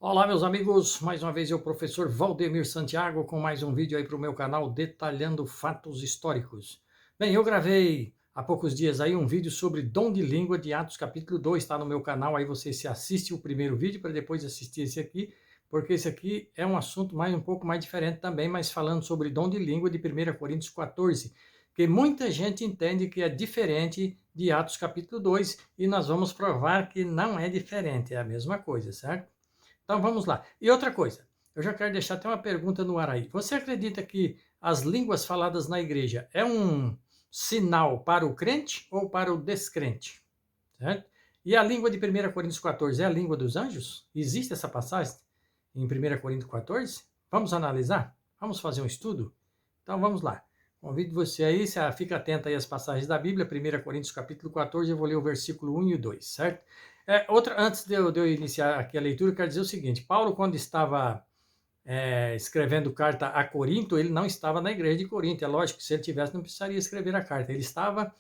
Olá, meus amigos, mais uma vez eu, professor Valdemir Santiago, com mais um vídeo aí para o meu canal detalhando fatos históricos. Bem, eu gravei há poucos dias aí um vídeo sobre dom de língua de Atos capítulo 2, está no meu canal, aí você se assiste o primeiro vídeo para depois assistir esse aqui, porque esse aqui é um assunto um pouco mais diferente também, mas falando sobre dom de língua de 1 Coríntios 14, que muita gente entende que é diferente de Atos capítulo 2, e nós vamos provar que não é diferente, é a mesma coisa, certo? Então vamos lá. E outra coisa, eu já quero deixar até uma pergunta no ar aí. Você acredita que as línguas faladas na igreja é um sinal para o crente ou para o descrente? Certo? E a língua de 1 Coríntios 14 é a língua dos anjos? Existe essa passagem em 1 Coríntios 14? Vamos analisar? Vamos fazer um estudo? Então vamos lá. Convido você aí, fica atento aí às passagens da Bíblia, 1 Coríntios capítulo 14, eu vou ler o versículo 1 e o 2, certo? Antes de eu iniciar aqui a leitura, eu quero dizer o seguinte: Paulo, quando estava escrevendo carta a Corinto, ele não estava na igreja de Corinto. É lógico que se ele tivesse, não precisaria escrever a carta. Ele estava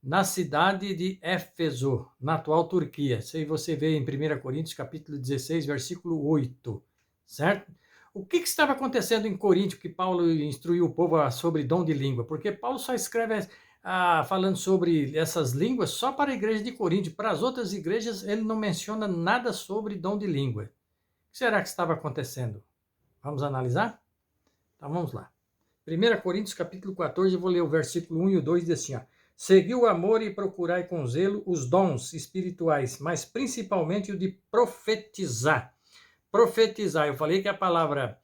na cidade de Éfeso, na atual Turquia. Isso aí você vê em 1 Coríntios capítulo 16, versículo 8, certo? O que estava acontecendo em Corinto que Paulo instruiu o povo sobre dom de língua? Porque Paulo só escreve falando sobre essas línguas só para a igreja de Corinto. Para as outras igrejas, ele não menciona nada sobre dom de língua. O que será que estava acontecendo? Vamos analisar? Então vamos lá. 1 Coríntios capítulo 14, eu vou ler o versículo 1 e o 2, diz assim, ó: segui o amor e procurai com zelo os dons espirituais, mas principalmente o de profetizar. Profetizar, eu falei que a palavra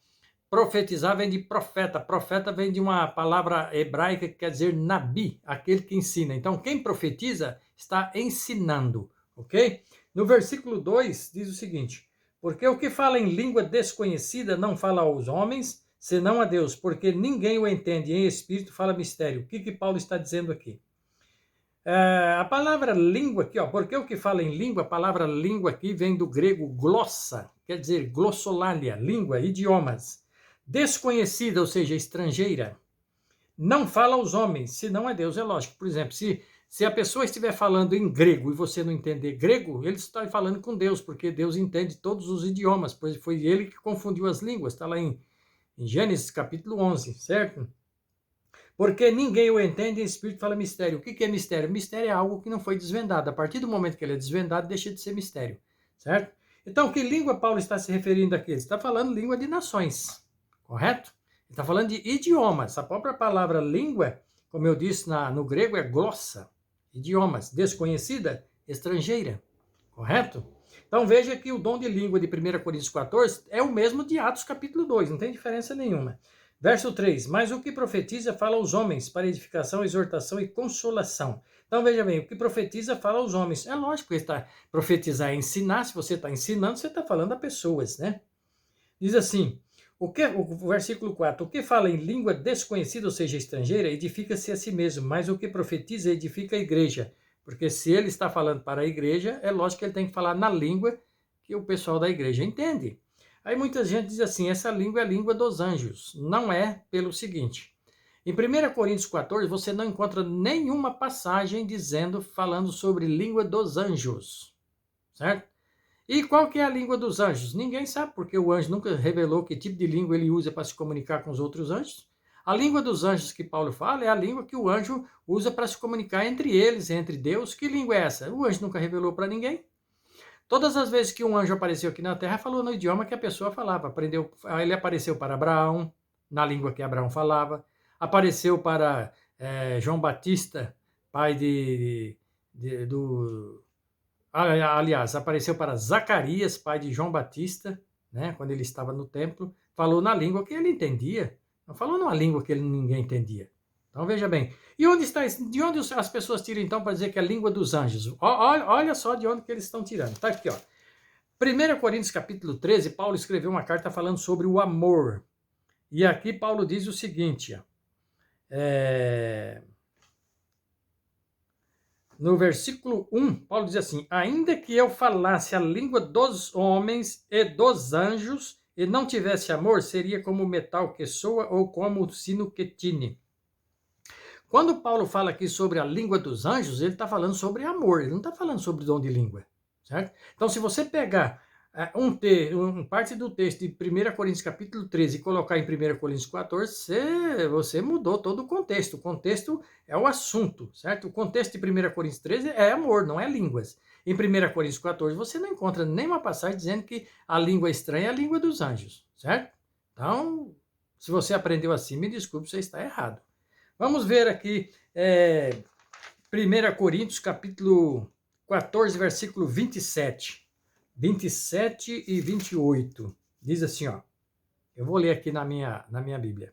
profetizar vem de profeta. Profeta vem de uma palavra hebraica que quer dizer nabi, aquele que ensina. Então, quem profetiza está ensinando, ok? No versículo 2 diz o seguinte: porque o que fala em língua desconhecida não fala aos homens, senão a Deus, porque ninguém o entende, em espírito fala mistério. O que Paulo está dizendo aqui? A palavra língua aqui, ó, porque o que fala em língua, a palavra língua aqui vem do grego glossa, quer dizer glossolalia, língua, idiomas. Desconhecida, ou seja, estrangeira, não fala aos homens, senão a Deus, é lógico. Por exemplo, se a pessoa estiver falando em grego e você não entender grego, ele está falando com Deus, porque Deus entende todos os idiomas, pois foi ele que confundiu as línguas, está lá em Gênesis capítulo 11, certo? Porque ninguém o entende, em espírito fala mistério. O que é mistério? Mistério é algo que não foi desvendado. A partir do momento que ele é desvendado, deixa de ser mistério, certo? Então, que língua Paulo está se referindo aqui? Ele está falando língua de nações, correto? Ele está falando de idiomas. A própria palavra língua, como eu disse no grego, é glossa. Idiomas. Desconhecida, estrangeira, correto? Então, veja que o dom de língua de 1 Coríntios 14 é o mesmo de Atos capítulo 2, não tem diferença nenhuma. Verso 3, mas o que profetiza fala aos homens, para edificação, exortação e consolação. Então veja bem, o que profetiza fala aos homens. É lógico que está profetizar é ensinar, se você está ensinando, você está falando a pessoas, né? Diz assim, o versículo 4, o que fala em língua desconhecida, ou seja, estrangeira, edifica-se a si mesmo, mas o que profetiza edifica a igreja. Porque se ele está falando para a igreja, é lógico que ele tem que falar na língua que o pessoal da igreja entende. Aí muita gente diz assim, essa língua é a língua dos anjos. Não é pelo seguinte. Em 1 Coríntios 14, você não encontra nenhuma passagem falando sobre língua dos anjos, certo? E qual que é a língua dos anjos? Ninguém sabe, porque o anjo nunca revelou que tipo de língua ele usa para se comunicar com os outros anjos. A língua dos anjos que Paulo fala é a língua que o anjo usa para se comunicar entre eles, entre Deus. Que língua é essa? O anjo nunca revelou para ninguém. Todas as vezes que um anjo apareceu aqui na Terra, falou no idioma que a pessoa falava. Ele apareceu para Abraão, na língua que Abraão falava. Apareceu para João Batista, pai do... Aliás, apareceu para Zacarias, pai de João Batista, né, quando ele estava no templo. Falou na língua que ele entendia. Não falou numa língua que ninguém entendia. Então veja bem. E onde está isso? De onde as pessoas tiram então para dizer que é a língua dos anjos? Olha só de onde que eles estão tirando. Está aqui, ó. 1 Coríntios capítulo 13, Paulo escreveu uma carta falando sobre o amor. E aqui Paulo diz o seguinte, ó, no versículo 1, Paulo diz assim, ainda que eu falasse a língua dos homens e dos anjos e não tivesse amor, seria como o metal que soa ou como o sino que tine. Quando Paulo fala aqui sobre a língua dos anjos, ele está falando sobre amor, ele não está falando sobre dom de língua, certo? Então, se você pegar parte do texto de 1 Coríntios capítulo 13 e colocar em 1 Coríntios 14, você mudou todo o contexto. O contexto é o assunto, certo? O contexto de 1 Coríntios 13 é amor, não é línguas. Em 1 Coríntios 14 você não encontra nenhuma passagem dizendo que a língua estranha é a língua dos anjos, certo? Então, se você aprendeu assim, me desculpe, você está errado. Vamos ver aqui 1 Coríntios capítulo 14, versículo 27. 27 e 28. Diz assim, ó. Eu vou ler aqui na minha Bíblia.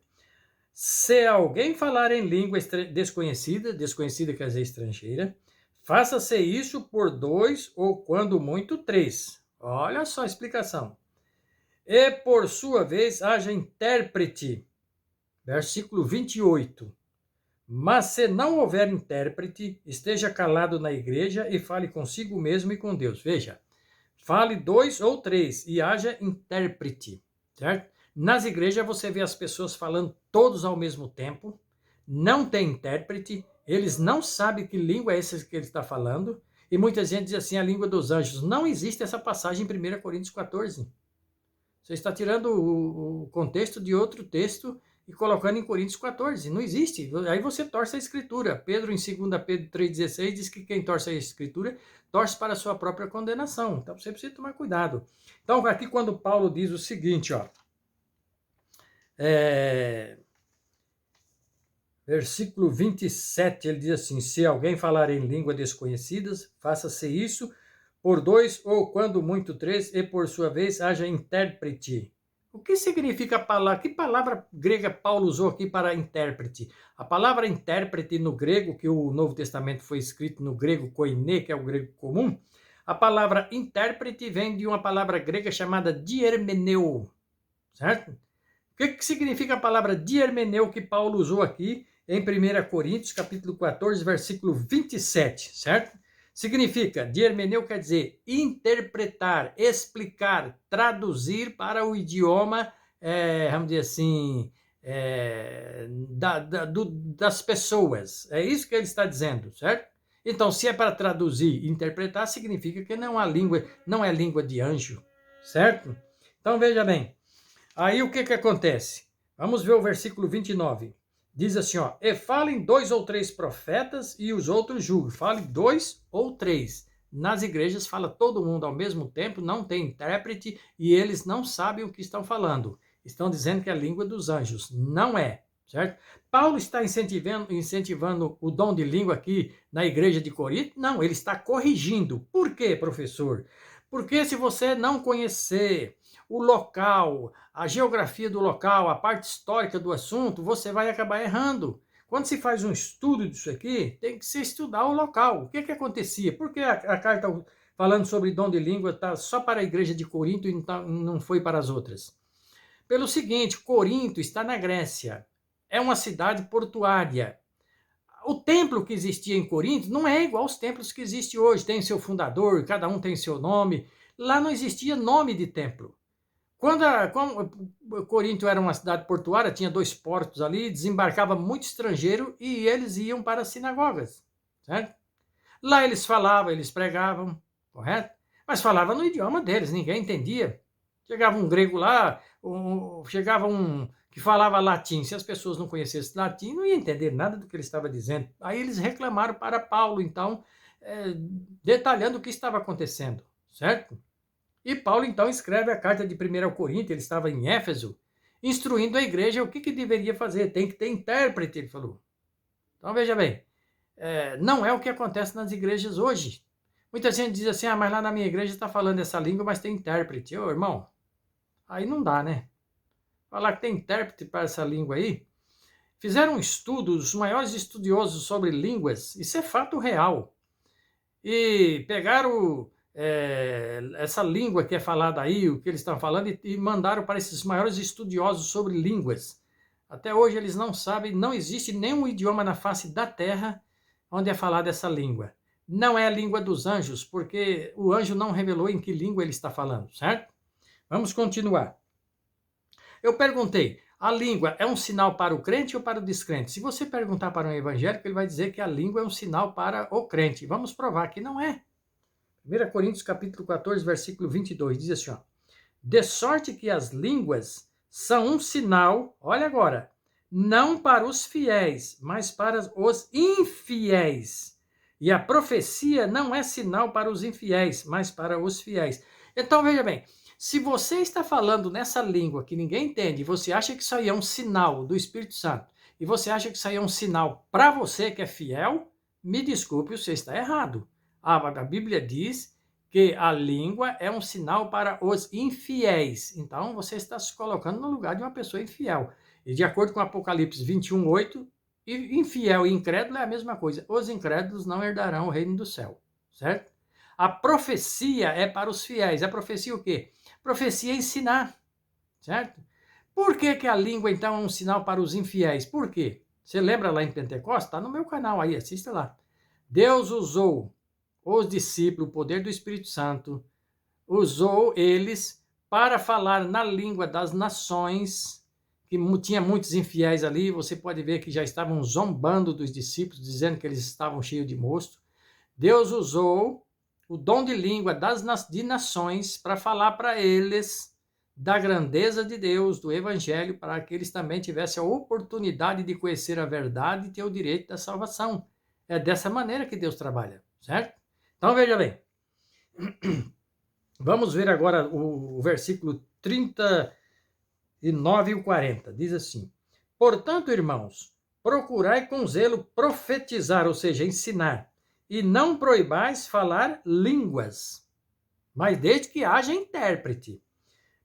Se alguém falar em língua desconhecida quer dizer estrangeira, faça-se isso por 2 ou, quando muito, 3. Olha só a explicação. E, por sua vez, haja intérprete. Versículo 28. Mas se não houver intérprete, esteja calado na igreja e fale consigo mesmo e com Deus. Veja. Fale 2 ou 3 e haja intérprete, certo? Nas igrejas você vê as pessoas falando todos ao mesmo tempo, não tem intérprete, eles não sabem que língua é essa que ele está falando, e muita gente diz assim, a língua dos anjos. Não existe essa passagem em 1 Coríntios 14. Você está tirando o contexto de outro texto e colocando em Coríntios 14. Não existe. Aí você torce a escritura. Pedro, em 2 Pedro 3,16, diz que quem torce a escritura torce para a sua própria condenação. Então você precisa tomar cuidado. Então, aqui quando Paulo diz o seguinte, ó, versículo 27, ele diz assim, se alguém falar em língua desconhecidas, faça-se isso por 2 ou, quando muito, 3, e por sua vez haja intérprete. O que significa a palavra? Que palavra grega Paulo usou aqui para intérprete? A palavra intérprete no grego, que o Novo Testamento foi escrito no grego koiné, que é o grego comum, a palavra intérprete vem de uma palavra grega chamada diermeneu, certo? O que significa a palavra diermeneu que Paulo usou aqui em 1 Coríntios, capítulo 14, versículo 27, certo? Significa, diermeneu quer dizer interpretar, explicar, traduzir para o idioma, vamos dizer assim, das pessoas. É isso que ele está dizendo, certo? Então, se é para traduzir e interpretar, significa que não é língua de anjo, certo? Então, veja bem. Aí o que acontece? Vamos ver o versículo 29. Diz assim, ó, e falem 2 ou 3 profetas e os outros julguem. Fale 2 ou 3. Nas igrejas fala todo mundo ao mesmo tempo, não tem intérprete e eles não sabem o que estão falando. Estão dizendo que é a língua dos anjos. Não é, certo? Paulo está incentivando o dom de língua aqui na igreja de Corinto? Não, ele está corrigindo. Por quê, professor? Porque se você não conhecer o local, a geografia do local, a parte histórica do assunto, você vai acabar errando. Quando se faz um estudo disso aqui, tem que se estudar o local. O que acontecia? Por que a carta falando sobre dom de língua está só para a igreja de Corinto e não foi para as outras? Pelo seguinte, Corinto está na Grécia. É uma cidade portuária. O templo que existia em Corinto não é igual aos templos que existem hoje. Tem seu fundador, cada um tem seu nome. Lá não existia nome de templo. Quando Corinto era uma cidade portuária, tinha 2 portos ali, desembarcava muito estrangeiro e eles iam para as sinagogas, certo? Lá eles falavam, eles pregavam, correto? Mas falavam no idioma deles, ninguém entendia. Chegava um grego lá, chegava um que falava latim. Se as pessoas não conhecessem latim, não ia entender nada do que ele estava dizendo. Aí eles reclamaram para Paulo, então, detalhando o que estava acontecendo, certo? E Paulo, então, escreve a carta de 1 Coríntios, ele estava em Éfeso, instruindo a igreja o que deveria fazer. Tem que ter intérprete, ele falou. Então, veja bem, não é o que acontece nas igrejas hoje. Muita gente diz assim, mas lá na minha igreja está falando essa língua, mas tem intérprete. Ô, irmão, aí não dá, né? Falar que tem intérprete para essa língua aí. Fizeram um estudo, os maiores estudiosos sobre línguas, isso é fato real. E pegaram essa língua que é falada aí, o que eles estão falando, e mandaram para esses maiores estudiosos sobre línguas. Até hoje eles não sabem, não existe nenhum idioma na face da terra onde é falada essa língua. Não é a língua dos anjos, porque o anjo não revelou em que língua ele está falando, certo? Vamos continuar. Eu perguntei, a língua é um sinal para o crente ou para o descrente? Se você perguntar para um evangélico, ele vai dizer que a língua é um sinal para o crente. Vamos provar que não é. 1 Coríntios capítulo 14, versículo 22, diz assim, ó, de sorte que as línguas são um sinal, olha agora, não para os fiéis, mas para os infiéis. E a profecia não é sinal para os infiéis, mas para os fiéis. Então, veja bem, se você está falando nessa língua que ninguém entende, e você acha que isso aí é um sinal do Espírito Santo, e você acha que isso aí é um sinal para você que é fiel, me desculpe, você está errado. A Bíblia diz que a língua é um sinal para os infiéis. Então, você está se colocando no lugar de uma pessoa infiel. E de acordo com Apocalipse 21:8, infiel e incrédulo é a mesma coisa. Os incrédulos não herdarão o reino do céu, certo? A profecia é para os fiéis. A profecia o quê? Profecia é ensinar, certo? Por que que a língua, então, é um sinal para os infiéis? Por quê? Você lembra lá em Pentecostes? Está no meu canal aí, assista lá. Deus usou os discípulos, o poder do Espírito Santo, usou eles para falar na língua das nações, que tinha muitos infiéis ali, você pode ver que já estavam zombando dos discípulos, dizendo que eles estavam cheios de mosto. Deus usou o dom de língua de nações para falar para eles da grandeza de Deus, do Evangelho, para que eles também tivessem a oportunidade de conhecer a verdade e ter o direito da salvação. É dessa maneira que Deus trabalha, certo? Então, veja bem. Vamos ver agora o versículo 39 e o 40. Diz assim: portanto, irmãos, procurai com zelo profetizar, ou seja, ensinar, e não proibais falar línguas, mas desde que haja intérprete.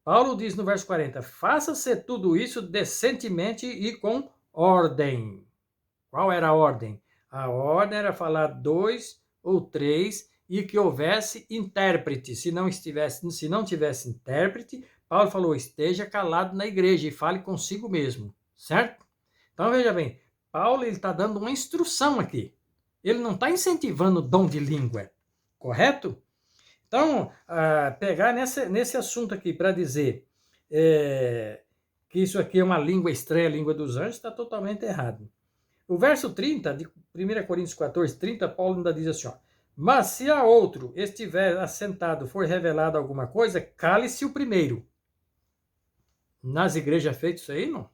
Paulo diz no verso 40, faça-se tudo isso decentemente e com ordem. Qual era a ordem? A ordem era falar 2 ou 3 e que houvesse intérprete. Se não tivesse intérprete, Paulo falou, esteja calado na igreja e fale consigo mesmo, certo? Então veja bem, Paulo está dando uma instrução aqui. Ele não está incentivando o dom de língua, correto? Então, pegar nesse assunto aqui para dizer que isso aqui é uma língua estranha, a língua dos anjos, está totalmente errado. O verso 30, de 1 Coríntios 14, 30, Paulo ainda diz assim, ó, mas se a outro estiver assentado, for revelado alguma coisa, cale-se o primeiro. Nas igrejas é feito isso aí, não?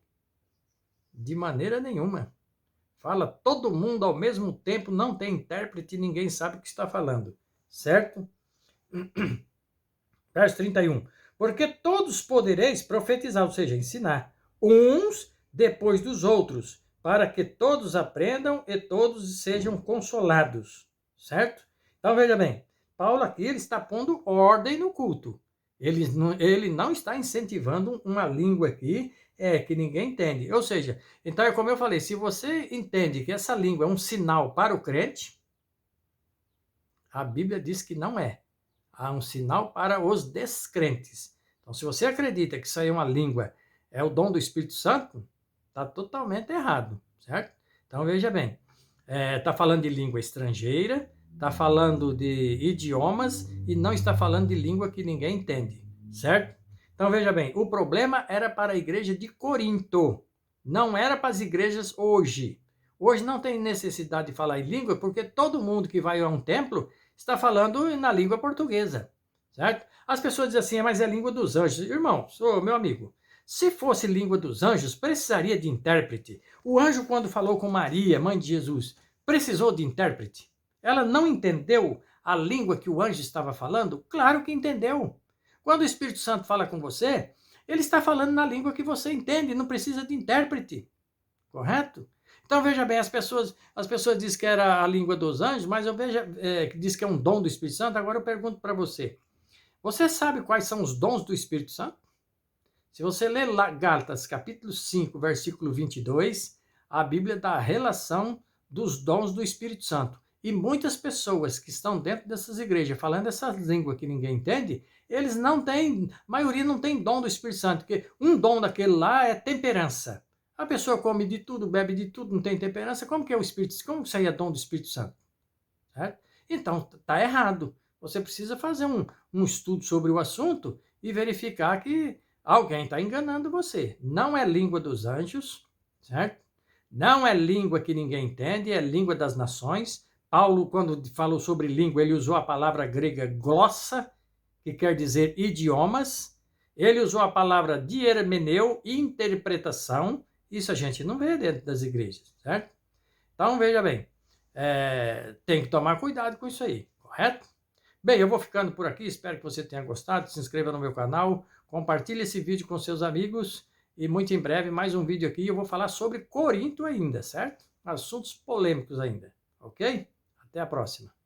De maneira nenhuma. Fala todo mundo ao mesmo tempo, não tem intérprete, ninguém sabe o que está falando, certo? Verso 31. Porque todos podereis profetizar, ou seja, ensinar, uns depois dos outros, para que todos aprendam e todos sejam consolados, certo? Então, veja bem, Paulo aqui ele está pondo ordem no culto. Ele não está incentivando uma língua aqui que ninguém entende. Ou seja, então é como eu falei, se você entende que essa língua é um sinal para o crente, a Bíblia diz que não é. Há um sinal para os descrentes. Então, se você acredita que isso aí é uma língua, é o dom do Espírito Santo, está totalmente errado, certo? Então, veja bem, está falando de língua estrangeira, está falando de idiomas e não está falando de língua que ninguém entende, certo? Então, veja bem, o problema era para a igreja de Corinto, não era para as igrejas hoje. Hoje não tem necessidade de falar em língua, porque todo mundo que vai a um templo está falando na língua portuguesa, certo? As pessoas dizem assim, mas é a língua dos anjos. Irmão, meu amigo, se fosse língua dos anjos, precisaria de intérprete. O anjo, quando falou com Maria, mãe de Jesus, precisou de intérprete. Ela não entendeu a língua que o anjo estava falando? Claro que entendeu. Quando o Espírito Santo fala com você, ele está falando na língua que você entende, não precisa de intérprete, correto? Então, veja bem, as pessoas dizem que era a língua dos anjos, mas eu vejo que diz que é um dom do Espírito Santo. Agora eu pergunto para você, você sabe quais são os dons do Espírito Santo? Se você ler lá Gálatas, capítulo 5, versículo 22, a Bíblia dá a relação dos dons do Espírito Santo. E muitas pessoas que estão dentro dessas igrejas, falando essa língua que ninguém entende, eles não têm, a maioria não tem dom do Espírito Santo, porque um dom daquele lá é temperança. A pessoa come de tudo, bebe de tudo, não tem temperança, como que é o Espírito Santo? Como que isso aí é dom do Espírito Santo? Certo? Então, está errado. Você precisa fazer um estudo sobre o assunto e verificar que alguém está enganando você. Não é língua dos anjos, certo? Não é língua que ninguém entende, é língua das nações. Paulo, quando falou sobre língua, ele usou a palavra grega glossa, que quer dizer idiomas. Ele usou a palavra diermeneu, interpretação. Isso a gente não vê dentro das igrejas, certo? Então, veja bem, tem que tomar cuidado com isso aí, correto? Bem, eu vou ficando por aqui, espero que você tenha gostado, se inscreva no meu canal, compartilhe esse vídeo com seus amigos e muito em breve mais um vídeo aqui, eu vou falar sobre Corinto ainda, certo? Assuntos polêmicos ainda, ok? Até a próxima.